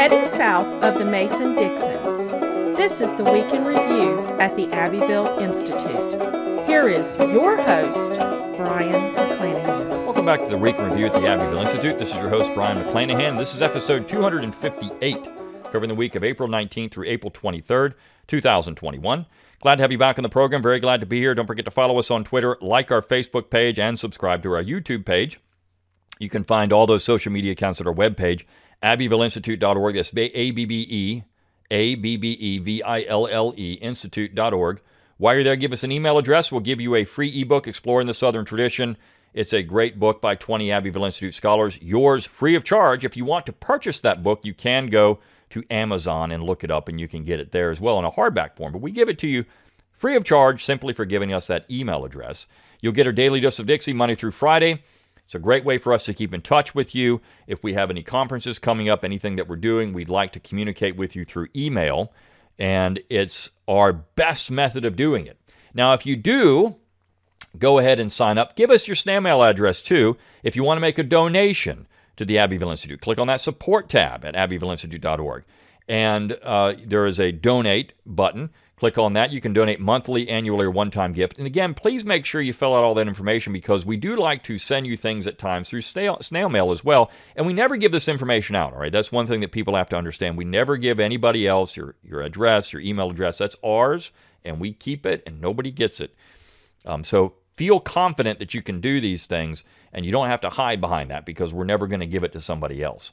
heading south of the Mason-Dixon. This is the Week in Review at the Abbeville Institute. Here is your host, Brian McClanahan. Welcome back to the Week in Review at the Abbeville Institute. This is your host, Brian McClanahan. This is episode 258, covering the week of April 19th through April 23rd, 2021. Glad to have you back on the program. Very glad to be here. Don't forget to follow us on Twitter, like our Facebook page, and subscribe to our YouTube page. You can find all those social media accounts at our webpage, AbbevilleInstitute.org. That's ABBEVILLE, institute.org. While you're there, give us an email address. We'll give you a free ebook, Exploring the Southern Tradition. It's a great book by 20 Abbeville Institute scholars. Yours free of charge. If you want to purchase that book, you can go to Amazon and look it up, and you can get it there as well in a hardback form. But we give it to you free of charge simply for giving us that email address. You'll get our Daily Dose of Dixie Monday through Friday. It's a great way for us to keep in touch with you. If we have any conferences coming up, anything that we're doing, we'd like to communicate with you through email, and it's our best method of doing it. Now, if you do, go ahead and sign up. Give us your snail mail address, too, if you want to make a donation to the Abbeville Institute. Click on that support tab at abbevilleinstitute.org, and there is a donate button. Click on that. You can donate monthly, annually, or one-time gift. And again, please make sure you fill out all that information because we do like to send you things at times through snail mail as well. And we never give this information out, all right? That's one thing that people have to understand. We never give anybody else your address, your email address. That's ours, and we keep it, and nobody gets it. So feel confident that you can do these things, and you don't have to hide behind that because we're never going to give it to somebody else.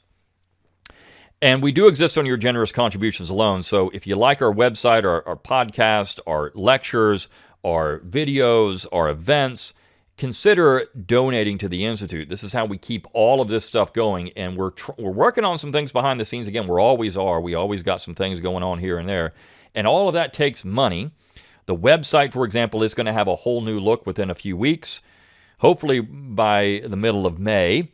And we do exist on your generous contributions alone. So if you like our website, our podcast, our lectures, our videos, our events, consider donating to the Institute. This is how we keep all of this stuff going. And we're working on some things behind the scenes. Again, we always are. We always got some things going on here and there. And all of that takes money. The website, for example, is going to have a whole new look within a few weeks, hopefully by the middle of May.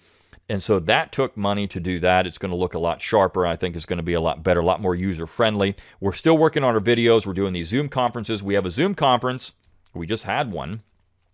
And so that took money to do that. It's going to look a lot sharper. I think it's going to be a lot better, a lot more user-friendly. We're still working on our videos. We're doing these Zoom conferences. We have a Zoom conference. We just had one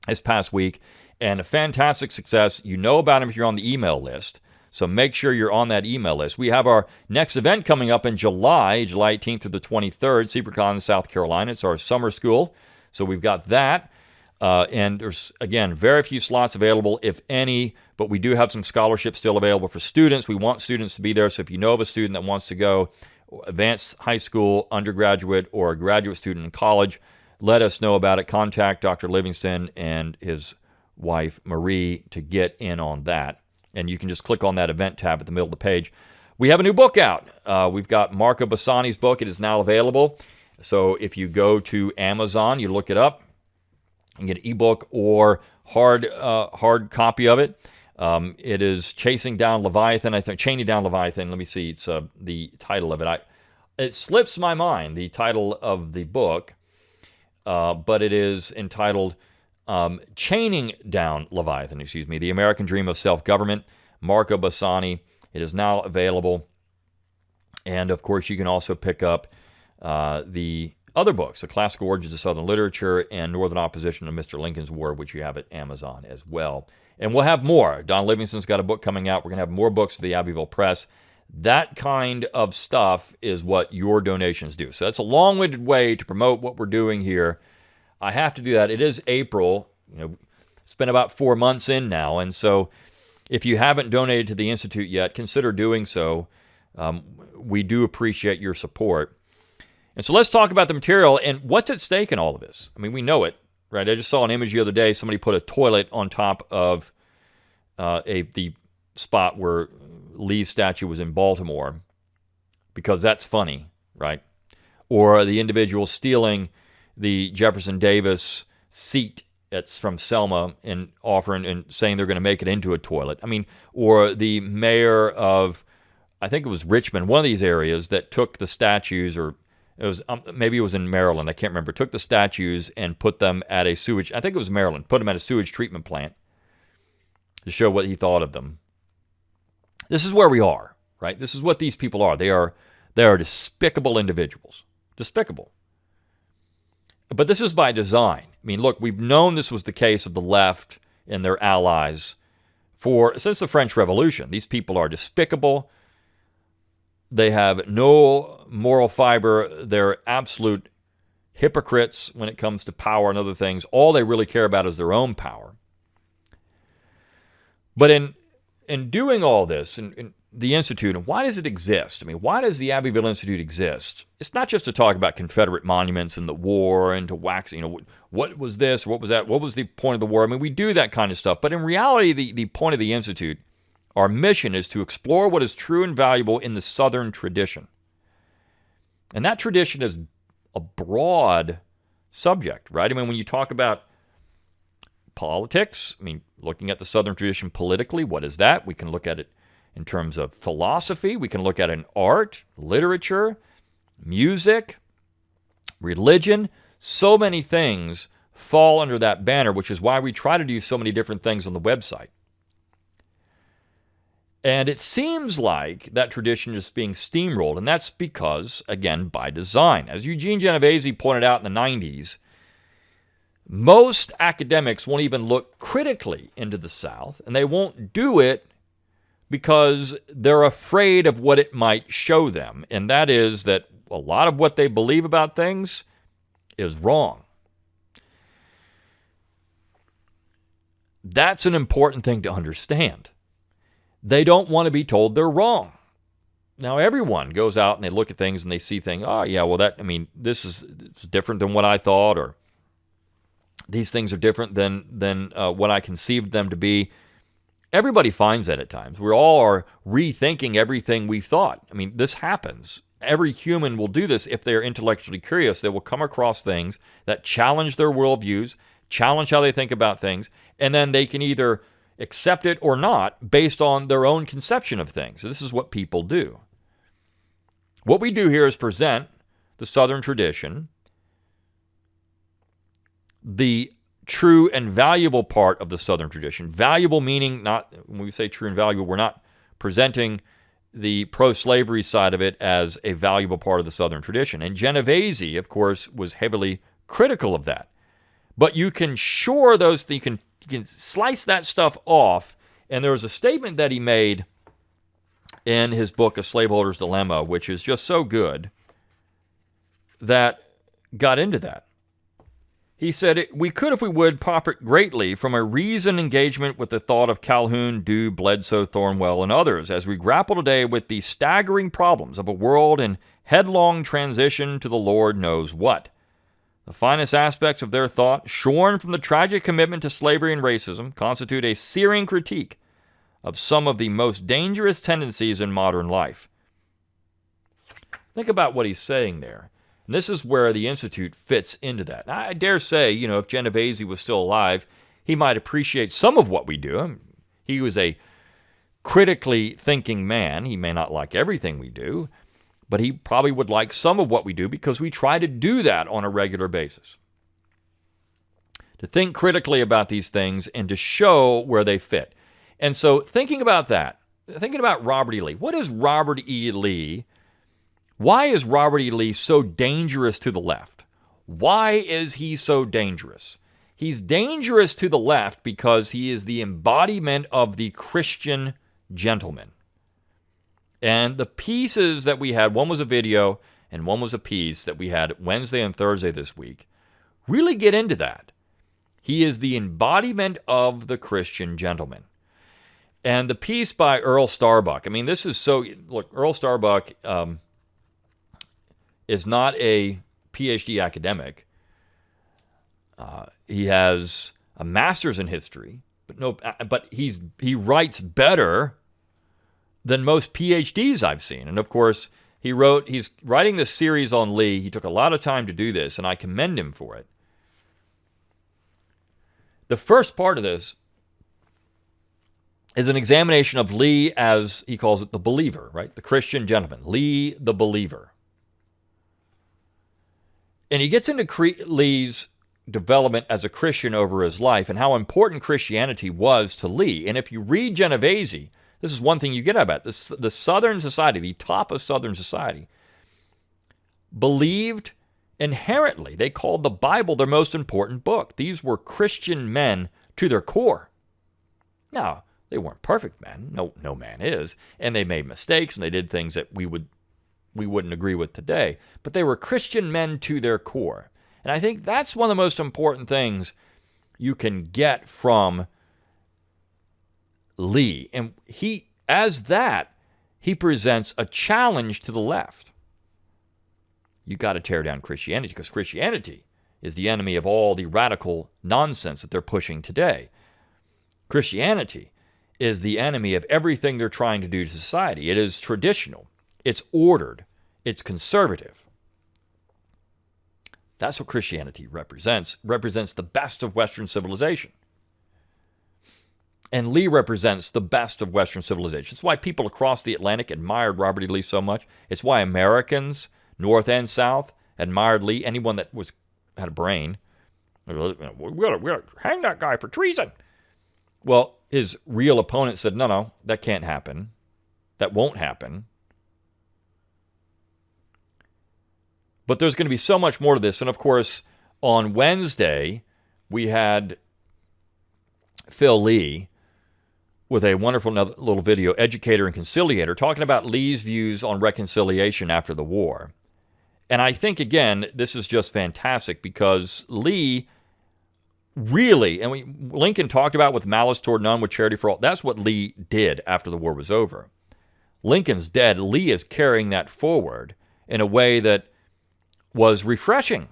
this past week, and a fantastic success. You know about them if you're on the email list. So make sure you're on that email list. We have our next event coming up in July 18th through the 23rd, SeaPrecon, South Carolina. It's our summer school. So we've got that. And there's, again, very few slots available, if any, but we do have some scholarships still available for students. We want students to be there, so if you know of a student that wants to go, advanced high school, undergraduate, or a graduate student in college, let us know about it. Contact Dr. Livingston and his wife, Marie, to get in on that. And you can just click on that event tab at the middle of the page. We have a new book out. We've got Marco Bassani's book. It is now available. So if you go to Amazon, you look it up, and get an ebook or hard copy of it. It is Chasing Down Leviathan, I think, Chaining Down Leviathan. Let me see, it's the title of it. It slips my mind, the title of the book, but it is entitled Chaining Down Leviathan, The American Dream of Self-Government, Marco Bassani. It is now available. And, of course, you can also pick up the other books, The Classical Origins of Southern Literature and Northern Opposition to Mr. Lincoln's War, which you have at Amazon as well. And we'll have more. Don Livingston's got a book coming out. We're going to have more books at the Abbeville Press. That kind of stuff is what your donations do. So that's a long-winded way to promote what we're doing here. I have to do that. It is April. It's been about 4 months in now. And so if you haven't donated to the Institute yet, consider doing so. We do appreciate your support. And so let's talk about the material and what's at stake in all of this. I mean, we know it, right? I just saw an image the other day. Somebody put a toilet on top of the spot where Lee's statue was in Baltimore because that's funny, right? Or the individual stealing the Jefferson Davis seat that's from Selma and offering and saying they're going to make it into a toilet. I mean, or the mayor of, I think it was Richmond, one of these areas that took the statues, or it was maybe it was in Maryland, I can't remember, took the statues and put them at a sewage, I think it was Maryland, put them at a sewage treatment plant to show what he thought of them. This is where we are, right? This is what these people are. They are despicable individuals. Despicable. But this is by design. I mean, look, we've known this was the case of the left and their allies since the French Revolution. These people are despicable. They have no moral fiber. They're absolute hypocrites when it comes to power and other things. All they really care about is their own power. But in doing all this, in the Institute, and why does it exist? I mean, why does the Abbeville Institute exist? It's not just to talk about Confederate monuments and the war and to wax, what was this, what was that, what was the point of the war? I mean, we do that kind of stuff. But in reality, the point of the Institute, our mission is to explore what is true and valuable in the Southern tradition. And that tradition is a broad subject, right? I mean, when you talk about politics, I mean, looking at the Southern tradition politically, what is that? We can look at it in terms of philosophy. We can look at it in art, literature, music, religion. So many things fall under that banner, which is why we try to do so many different things on the website. And it seems like that tradition is being steamrolled, and that's because, again, by design. As Eugene Genovese pointed out in the 90s, most academics won't even look critically into the South, and they won't do it because they're afraid of what it might show them, and that is that a lot of what they believe about things is wrong. That's an important thing to understand. They don't want to be told they're wrong. Now, everyone goes out and they look at things and they see things, oh, yeah, well, this is different than what I thought, or these things are different than what I conceived them to be. Everybody finds that at times. We all are rethinking everything we thought. I mean, this happens. Every human will do this if they're intellectually curious. They will come across things that challenge their worldviews, challenge how they think about things, and then they can either accept it or not based on their own conception of things. So this is what people do. What we do here is present the Southern tradition, the true and valuable part of the Southern tradition. Valuable meaning, not when we say true and valuable, we're not presenting the pro-slavery side of it as a valuable part of the Southern tradition. And Genovese, of course, was heavily critical of that. But you can shore those, you can slice that stuff off. And there was a statement that he made in his book, A Slaveholder's Dilemma, which is just so good, that got into that. He said, we could, if we would, profit greatly from a reasoned engagement with the thought of Calhoun, Dew, Bledsoe, Thornwell, and others as we grapple today with the staggering problems of a world in headlong transition to the Lord knows what. The finest aspects of their thought, shorn from the tragic commitment to slavery and racism, constitute a searing critique of some of the most dangerous tendencies in modern life. Think about what he's saying there. And this is where the Institute fits into that. Now, I dare say, if Genovese was still alive, he might appreciate some of what we do. He was a critically thinking man. He may not like everything we do, but he probably would like some of what we do because we try to do that on a regular basis. To think critically about these things and to show where they fit. And so thinking about that, thinking about Robert E. Lee. What is Robert E. Lee? Why is Robert E. Lee so dangerous to the left? Why is he so dangerous? He's dangerous to the left because he is the embodiment of the Christian gentleman. And the pieces that we had, one was a video and one was a piece that we had Wednesday and Thursday this week, really get into that. He is the embodiment of the Christian gentleman. And the piece by Earl Starbuck, this is so, look, Earl Starbuck is not a PhD academic. He has a master's in history, but he writes better than most PhDs I've seen. And of course, he's writing this series on Lee. He took a lot of time to do this, and I commend him for it. The first part of this is an examination of Lee as, he calls it, the believer, right? The Christian gentleman, Lee the believer. And he gets into Lee's development as a Christian over his life and how important Christianity was to Lee. And if you read Genovese, this is one thing you get out of it. The Southern society, the top of Southern society, believed inherently. They called the Bible their most important book. These were Christian men to their core. Now, they weren't perfect men. No man is. And they made mistakes and they did things that we would we wouldn't agree with today. But they were Christian men to their core. And I think that's one of the most important things you can get from Lee. And he presents a challenge to the left. You got to tear down Christianity, because Christianity is the enemy of all the radical nonsense that they're pushing today. Christianity is the enemy of everything they're trying to do to society. It is traditional. It's ordered. It's conservative. That's what Christianity represents. Represents the best of Western civilization. And Lee represents the best of Western civilization. It's why people across the Atlantic admired Robert E. Lee so much. It's why Americans, North and South, admired Lee. Anyone that had a brain. We gotta hang that guy for treason. Well, his real opponent said, no, that can't happen. That won't happen. But there's going to be so much more to this. And of course, on Wednesday, we had Phil Lee with a wonderful little video, Educator and Conciliator, talking about Lee's views on reconciliation after the war. And I think, again, this is just fantastic, because Lee really, and Lincoln talked about with malice toward none, with charity for all. That's what Lee did after the war was over. Lincoln's dead. Lee is carrying that forward in a way that was refreshing.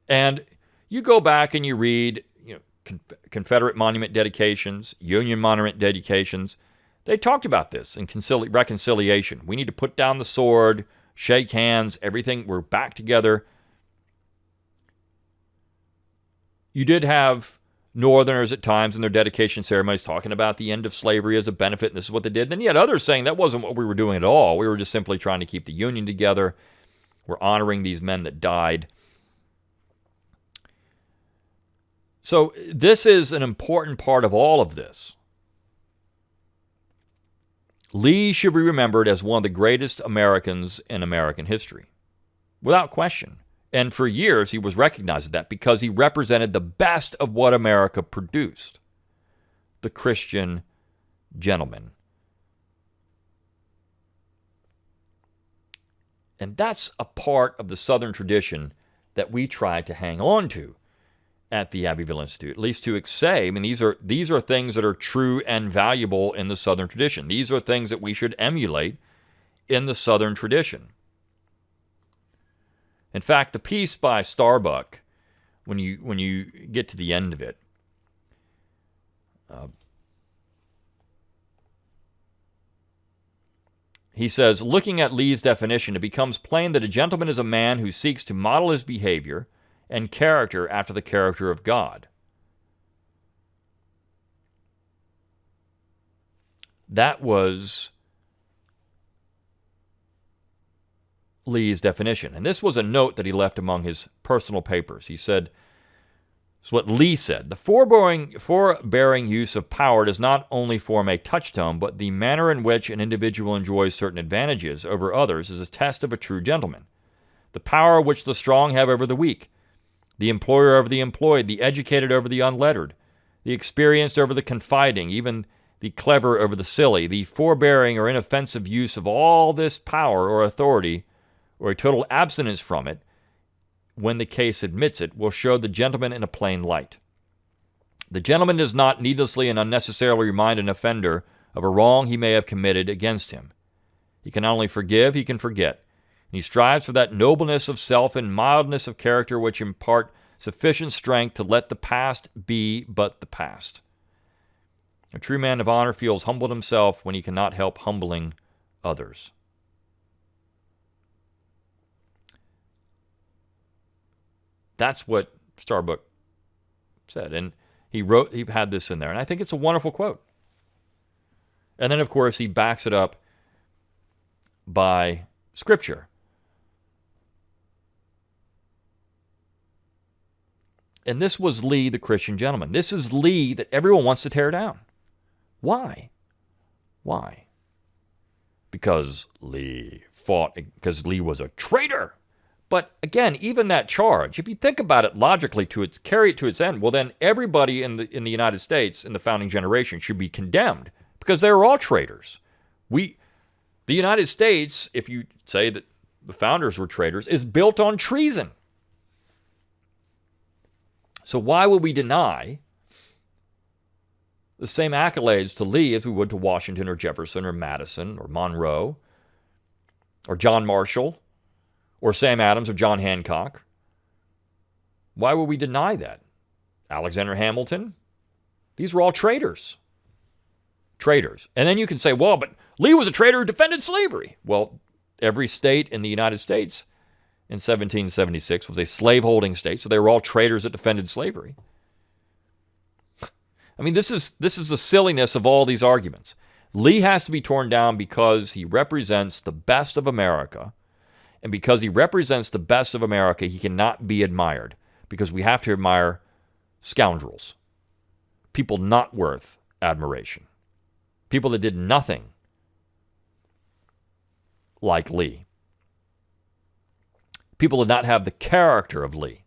And you go back and you read, Confederate monument dedications, Union monument dedications. They talked about this in reconciliation. We need to put down the sword, shake hands, everything. We're back together. You did have Northerners at times in their dedication ceremonies talking about the end of slavery as a benefit, and this is what they did. Then you had others saying that wasn't what we were doing at all. We were just simply trying to keep the Union together. We're honoring these men that died. So this is an important part of all of this. Lee should be remembered as one of the greatest Americans in American history, without question. And for years, he was recognized as that because he represented the best of what America produced, the Christian gentleman. And that's a part of the Southern tradition that we try to hang on to at the Abbeville Institute, at least to say, these are things that are true and valuable in the Southern tradition. These are things that we should emulate in the Southern tradition. In fact, the piece by Starbuck, when you get to the end of it, he says, looking at Lee's definition, it becomes plain that a gentleman is a man who seeks to model his behavior and character after the character of God. That was Lee's definition. And this was a note that he left among his personal papers. He said, it's what Lee said, the forbearing use of power does not only form a touchstone, but the manner in which an individual enjoys certain advantages over others is a test of a true gentleman. The power which the strong have over the weak, the employer over the employed, the educated over the unlettered, the experienced over the confiding, even the clever over the silly, the forbearing or inoffensive use of all this power or authority, or a total abstinence from it, when the case admits it, will show the gentleman in a plain light. The gentleman does not needlessly and unnecessarily remind an offender of a wrong he may have committed against him. He can not only forgive, he can forget. And he strives for that nobleness of self and mildness of character which impart sufficient strength to let the past be but the past. A true man of honor feels humbled himself when he cannot help humbling others. That's what Starbuck said. And he had this in there. And I think it's a wonderful quote. And then, of course, he backs it up by Scripture. And this was Lee, the Christian gentleman. This is Lee that everyone wants to tear down. Why? Why? Because Lee was a traitor. But again, even that charge, if you think about it logically, carry it to its end, well then everybody in the United States in the founding generation should be condemned because they were all traitors. The United States, if you say that the founders were traitors, is built on treason. So why would we deny the same accolades to Lee as we would to Washington or Jefferson or Madison or Monroe or John Marshall or Sam Adams or John Hancock? Why would we deny that? Alexander Hamilton? These were all traitors. Traitors. And then you can say, well, but Lee was a traitor who defended slavery. Well, every state in the United States in 1776 was a slaveholding state, so they were all traitors that defended slavery. I mean, this is the silliness of all these arguments. Lee has to be torn down because he represents the best of America. And because he represents the best of America, he cannot be admired. Because we have to admire scoundrels. People not worth admiration. People that did nothing like Lee. People that not have the character of Lee.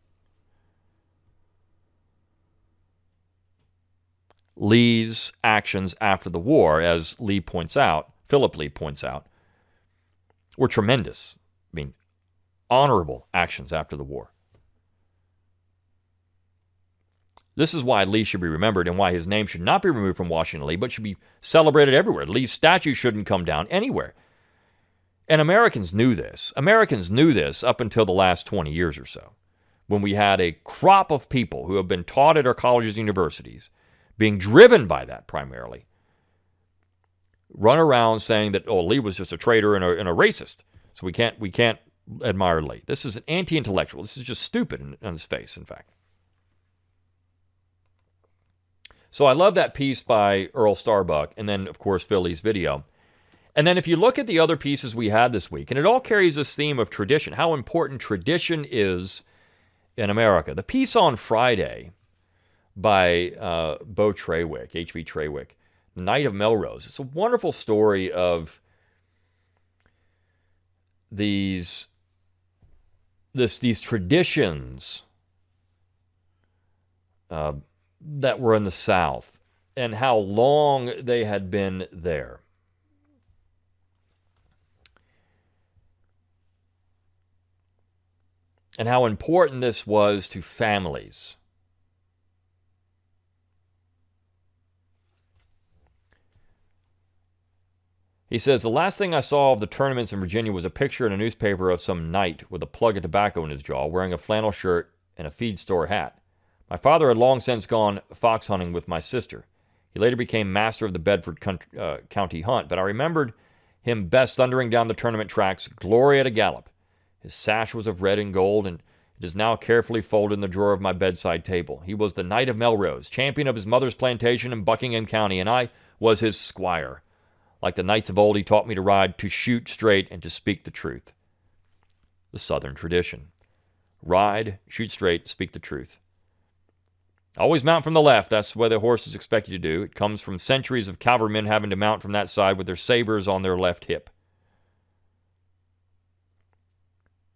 Lee's actions after the war, as Philip Lee points out, were tremendous. I mean, honorable actions after the war. This is why Lee should be remembered and why his name should not be removed from Washington Lee, but should be celebrated everywhere. Lee's statue shouldn't come down anywhere. And Americans knew this. Americans knew this up until the last 20 years or so, when we had a crop of people who have been taught at our colleges and universities, being driven by that primarily, run around saying that, oh, Lee was just a traitor and a racist, so we can't admire Lee. This is an anti-intellectual. This is just stupid on his face, in fact. So I love that piece by Earl Starbuck, and then, of course, Phil Lee's video. And then if you look at the other pieces we had this week, and it all carries this theme of tradition, how important tradition is in America. The piece on Friday by Bo Trawick, H.V. Trawick, Knight of Melrose. It's a wonderful story of these traditions that were in the South and how long they had been there. And how important this was to families. He says, the last thing I saw of the tournaments in Virginia was a picture in a newspaper of some knight with a plug of tobacco in his jaw, wearing a flannel shirt and a feed store hat. My father had long since gone fox hunting with my sister. He later became master of the Bedford County Hunt, but I remembered him best thundering down the tournament tracks, glory at a gallop. His sash was of red and gold, and it is now carefully folded in the drawer of my bedside table. He was the Knight of Melrose, champion of his mother's plantation in Buckingham County, and I was his squire. Like the knights of old, he taught me to ride, to shoot straight, and to speak the truth. The Southern tradition. Ride, shoot straight, speak the truth. Always mount from the left. That's what the horse is expected to do. It comes from centuries of cavalrymen having to mount from that side with their sabers on their left hip.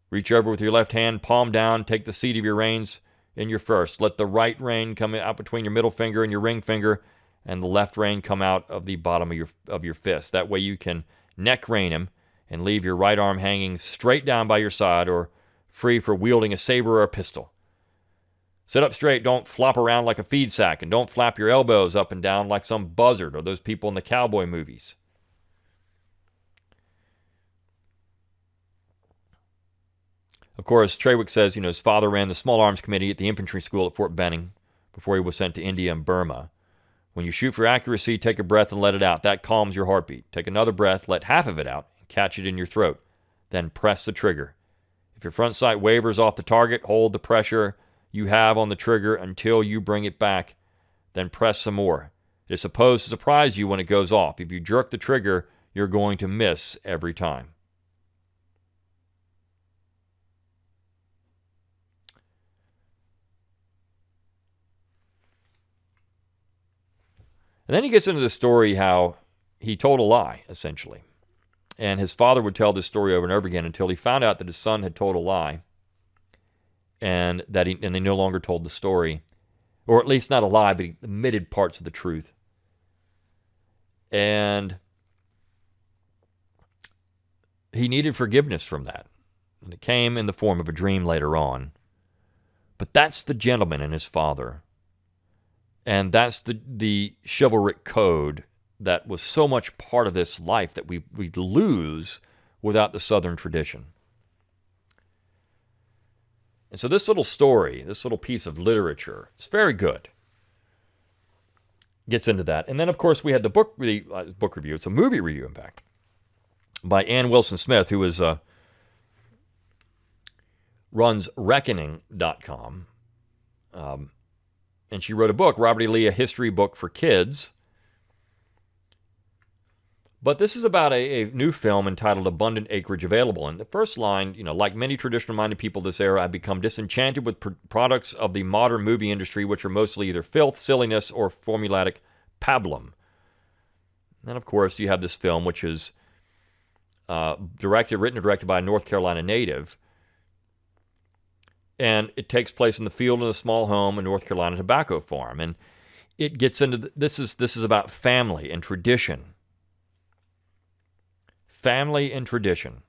Reach over with your left hand, palm down, take the seat of your reins in your first. Let the right rein come out between your middle finger and your ring finger, and the left rein come out of the bottom of your fist. That way you can neck rein him and leave your right arm hanging straight down by your side or free for wielding a saber or a pistol. Sit up straight, don't flop around like a feed sack, and don't flap your elbows up and down like some buzzard or those people in the cowboy movies. Of course, Trawick says, his father ran the Small Arms Committee at the infantry school at Fort Benning before he was sent to India and Burma. When you shoot for accuracy, take a breath and let it out. That calms your heartbeat. Take another breath, let half of it out, and catch it in your throat. Then press the trigger. If your front sight wavers off the target, hold the pressure you have on the trigger until you bring it back. Then press some more. It is supposed to surprise you when it goes off. If you jerk the trigger, you're going to miss every time. And then he gets into the story how he told a lie, essentially. And his father would tell this story over and over again until he found out that his son had told a lie and that they no longer told the story. Or at least not a lie, but he omitted parts of the truth. And he needed forgiveness from that. And it came in the form of a dream later on. But that's the gentleman and his father. And that's the chivalric code that was so much part of this life that we lose without the Southern tradition. And so this little story, this little piece of literature, is very good. Gets into that. And then, of course, we had the book review. It's a movie review, in fact, by Ann Wilson Smith, who is runs Reckoning.com. And she wrote a book, Robert E. Lee, a history book for kids. But this is about a new film entitled Abundant Acreage Available. And the first line, like many traditional-minded people of this era, I've become disenchanted with products of the modern movie industry, which are mostly either filth, silliness, or formulaic pablum. And, of course, you have this film, which is written and directed by a North Carolina native. And it takes place in the field in a small home, a North Carolina tobacco farm. And it gets into, this is about family and tradition. Family and tradition.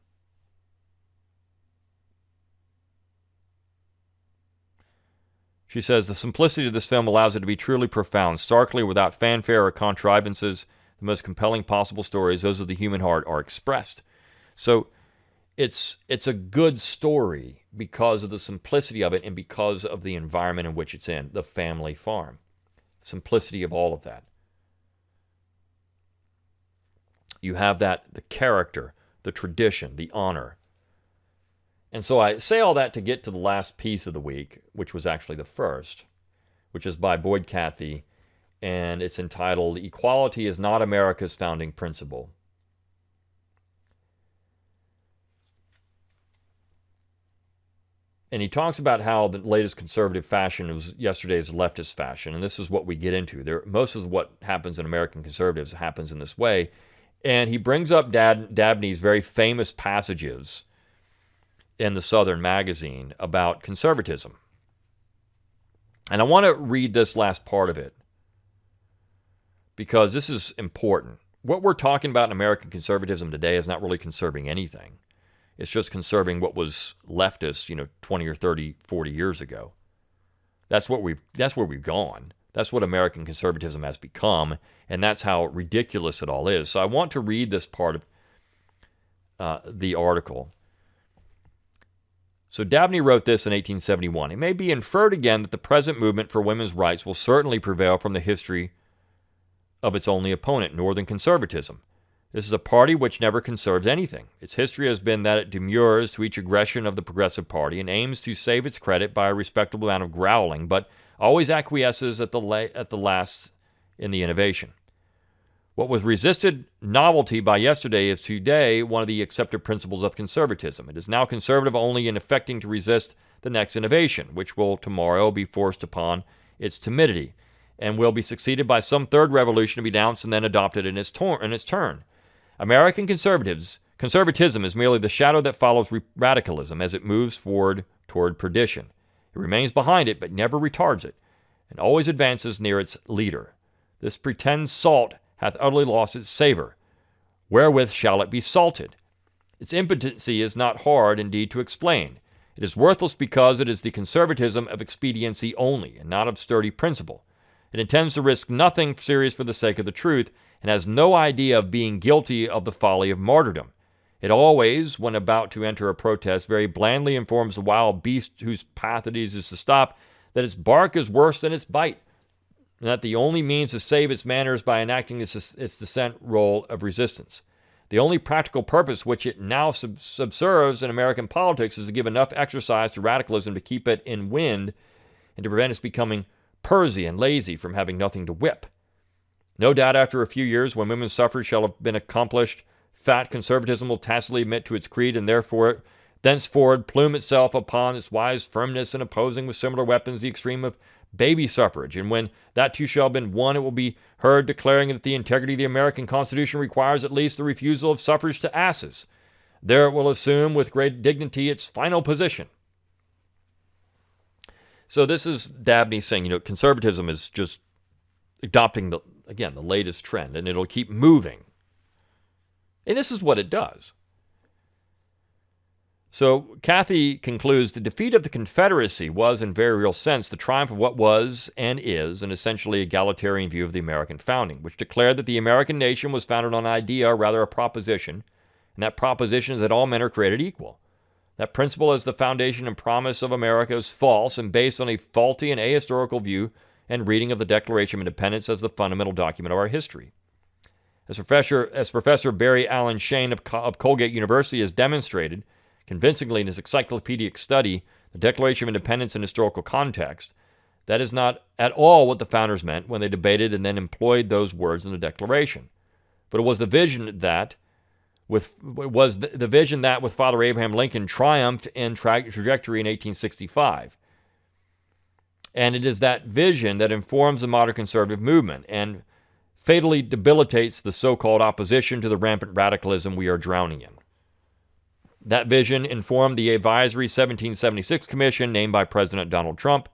She says, the simplicity of this film allows it to be truly profound, starkly without fanfare or contrivances. The most compelling possible stories, those of the human heart, are expressed. So it's a good story because of the simplicity of it and because of the environment in which it's in, the family farm. Simplicity of all of that. You have the character, the tradition, the honor. And so I say all that to get to the last piece of the week, which was actually the first, which is by Boyd Cathy, and it's entitled, Equality is Not America's Founding Principle. And he talks about how the latest conservative fashion was yesterday's leftist fashion, and this is what we get into. Most of what happens in American conservatives happens in this way. And he brings up Dabney's very famous passages in the Southern magazine about conservatism. And I want to read this last part of it because this is important. What we're talking about in American conservatism today is not really conserving anything. It's just conserving what was leftist, 20 or 30, 40 years ago. That's where we've gone. That's what American conservatism has become, and that's how ridiculous it all is. So I want to read this part of the article. So Dabney wrote this in 1871. It may be inferred again that the present movement for women's rights will certainly prevail from the history of its only opponent, Northern conservatism. This is a party which never conserves anything. Its history has been that it demurs to each aggression of the Progressive Party and aims to save its credit by a respectable amount of growling, but always acquiesces at the last in the innovation. What was resisted novelty by yesterday is today one of the accepted principles of conservatism. It is now conservative only in affecting to resist the next innovation, which will tomorrow be forced upon its timidity, and will be succeeded by some third revolution to be denounced and then adopted in its turn. American conservatism is merely the shadow that follows radicalism as it moves forward toward perdition. It remains behind it, but never retards it, and always advances near its leader. This pretends salt hath utterly lost its savor. Wherewith shall it be salted? Its impotency is not hard, indeed, to explain. It is worthless because it is the conservatism of expediency only, and not of sturdy principle. It intends to risk nothing serious for the sake of the truth, and has no idea of being guilty of the folly of martyrdom. It always, when about to enter a protest, very blandly informs the wild beast whose path it is to stop that its bark is worse than its bite, and that the only means to save its manners by enacting its dissent role of resistance. The only practical purpose which it now subserves in American politics is to give enough exercise to radicalism to keep it in wind and to prevent its becoming pursy and lazy from having nothing to whip. No doubt after a few years, when women's suffrage shall have been accomplished, fat conservatism will tacitly admit to its creed and therefore thenceforward plume itself upon its wise firmness in opposing with similar weapons the extreme of baby suffrage. And when that too shall have been won, it will be heard declaring that the integrity of the American Constitution requires at least the refusal of suffrage to asses. There it will assume with great dignity its final position. So this is Dabney saying, conservatism is just adopting the latest trend, and it'll keep moving. And this is what it does. So Kathy concludes, the defeat of the Confederacy was, in very real sense, the triumph of what was and is an essentially egalitarian view of the American founding, which declared that the American nation was founded on an idea, or rather a proposition, and that proposition is that all men are created equal. That principle as the foundation and promise of America is false and based on a faulty and ahistorical view and reading of the Declaration of Independence as the fundamental document of our history. As Professor Barry Allen Shane of Colgate University has demonstrated convincingly in his encyclopedic study, The Declaration of Independence in Historical Context, that is not at all what the founders meant when they debated and then employed those words in the Declaration. But it was the vision that with Father Abraham Lincoln triumphed in trajectory in 1865. And it is that vision that informs the modern conservative movement and fatally debilitates the so-called opposition to the rampant radicalism we are drowning in. That vision informed the Advisory 1776 Commission named by President Donald Trump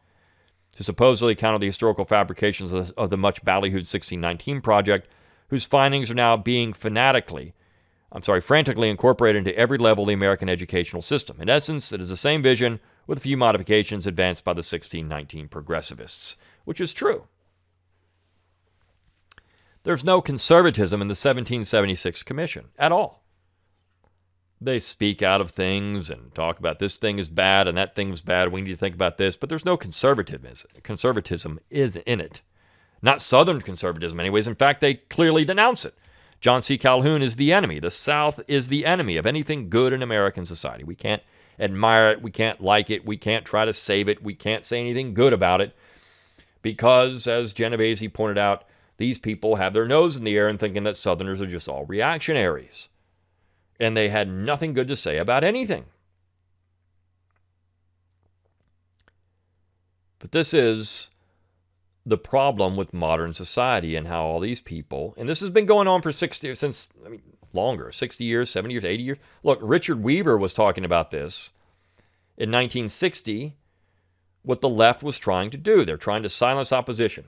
to supposedly counter the historical fabrications of the much ballyhooed 1619 Project, whose findings are now being frantically incorporated into every level of the American educational system. In essence, it is the same vision with a few modifications advanced by the 1619 progressivists, which is true. There's no conservatism in the 1776 Commission at all. They speak out of things and talk about this thing is bad and that thing was bad. We need to think about this, but there's no conservatism is in it. Not Southern conservatism anyways. In fact, they clearly denounce it. John C. Calhoun is the enemy. The South is the enemy of anything good in American society. We can't admire it. We can't like it. We can't try to save it. We can't say anything good about it because, as Genovese pointed out, these people have their nose in the air and thinking that Southerners are just all reactionaries. And they had nothing good to say about anything. But this is the problem with modern society and how all these people, and this has been going on for 60 years, 60 years, 70 years, 80 years. Look, Richard Weaver was talking about this in 1960, what the left was trying to do. They're trying to silence opposition.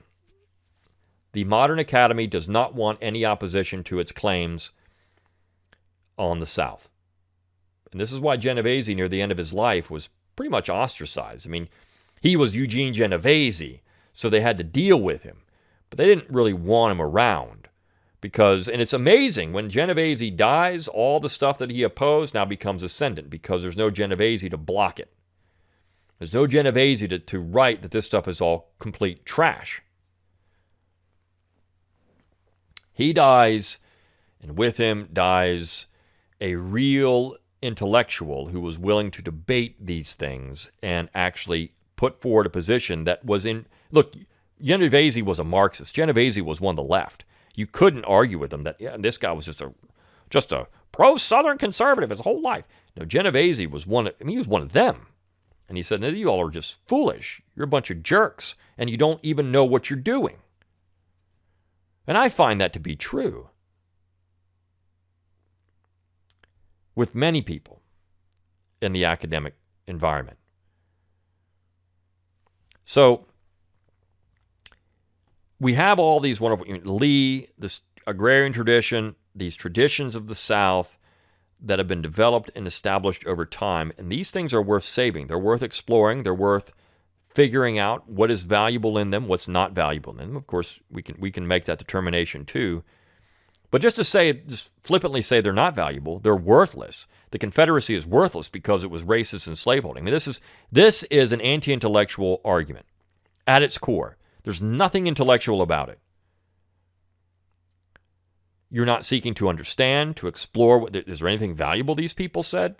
The modern academy does not want any opposition to its claims on the South. And this is why Genovese, near the end of his life, was pretty much ostracized. I mean, he was Eugene Genovese, so they had to deal with him. But they didn't really want him around. And it's amazing, when Genovese dies, all the stuff that he opposed now becomes ascendant because there's no Genovese to block it. There's no Genovese to write that this stuff is all complete trash. He dies, and with him dies a real intellectual who was willing to debate these things and actually put forward a position that was in... Look, Genovese was a Marxist. Genovese was one of the left. You couldn't argue with him that, this guy was just a pro-Southern conservative his whole life. No, Genovese was he was one of them. And he said, no, you all are just foolish. You're a bunch of jerks, and you don't even know what you're doing. And I find that to be true with many people in the academic environment. So we have all these wonderful, Lee, this agrarian tradition, these traditions of the South that have been developed and established over time. And these things are worth saving. They're worth exploring. They're worth figuring out what is valuable in them, what's not valuable in them. Of course, we can make that determination too. But just flippantly say they're not valuable, they're worthless. The Confederacy is worthless because it was racist and slaveholding. I mean, this is an anti-intellectual argument at its core. There's nothing intellectual about it. You're not seeking to understand, to explore. Is there anything valuable these people said?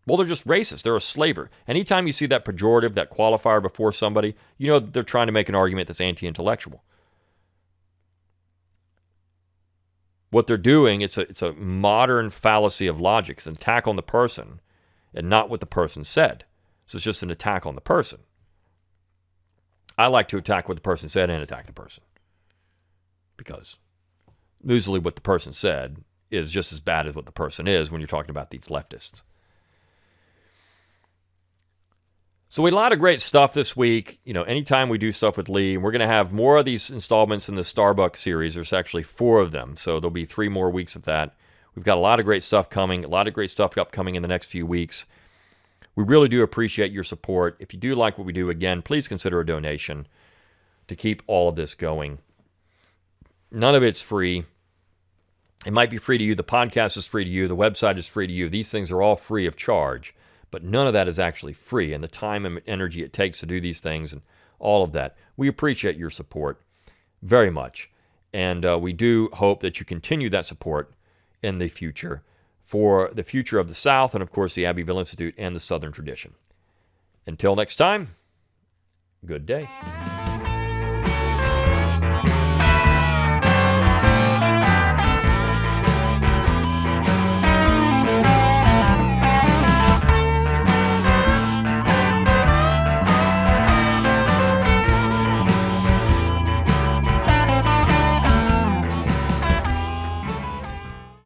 Well, they're just racist. They're a slaver. Anytime you see that pejorative, that qualifier before somebody, you know they're trying to make an argument that's anti-intellectual. What they're doing, it's a modern fallacy of logic. It's an attack on the person and not what the person said. So it's just an attack on the person. I like to attack what the person said and attack the person. Because usually what the person said is just as bad as what the person is when you're talking about these leftists. So we had a lot of great stuff this week. Anytime we do stuff with Lee, we're going to have more of these installments in the Starbucks series. There's actually 4 of them, so there'll be 3 more weeks of that. We've got a lot of great stuff coming, a lot of great stuff upcoming in the next few weeks. We really do appreciate your support. If you do like what we do, again, please consider a donation to keep all of this going. None of it's free. It might be free to you. The podcast is free to you. The website is free to you. These things are all free of charge, but none of that is actually free. And the time and energy it takes to do these things and all of that, we appreciate your support very much. And we do hope that you continue that support in the future for the future of the South and, of course, the Abbeville Institute and the Southern tradition. Until next time, good day.